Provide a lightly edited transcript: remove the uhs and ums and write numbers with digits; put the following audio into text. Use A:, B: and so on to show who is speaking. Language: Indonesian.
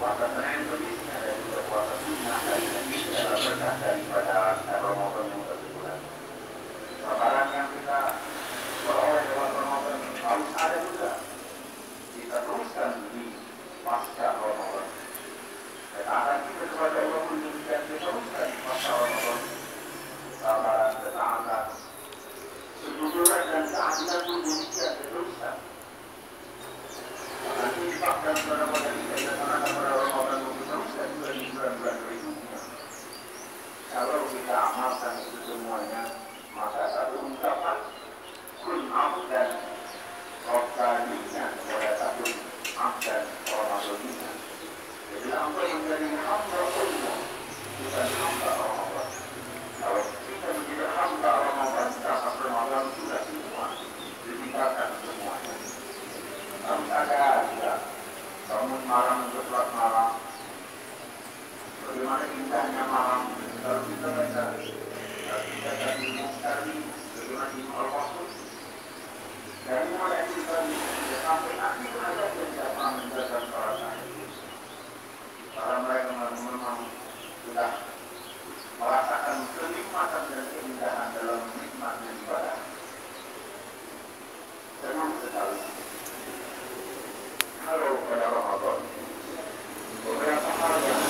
A: puasa Senin Kemis, ada juga puasa Sunnah. daripada Ramadan yang berbulan. Lebaran yang kita peroleh lewat Ramadan harus ada juga kita teruskan di pasca Ramadan. Dan akan kita kepada Allah pun demikian diteruskan di pasca Ramadan. Sabaran, ketaatan, kejujuran dan keadilan pun demikian diteruskan. Maka infak dan sedekah yang kita laksanakan pada Ramadan pun diteruskan juga di bulan-bulan berikutnya. Kalau kita amalkan itu semuanya, maka satu ungkapan kun abdan Rabbaninya kepada satu abdan Ramadaninya. Jadi hamba yang menjadi hamba Allah, bukan hamba Ramadan. Kalau kita menjadi hamba Ramadan, dapat Ramadan sudah semua ditinggalkan semuanya. Harus ada juga bangun malam untuk sholat malam. Bagaimana indahnya malam kalau kita baca, kalau kita tadi bagaimana Ibnu Al-Qasim dari mulai kita sampai akhir ayat yang dapat menjaga para sahih. Para mereka memang sudah merasakan kenikmatan dan keindahan dalam nikmatnya ibadah. Senang sekali. Kalau pada Ramadan beberapa hal yang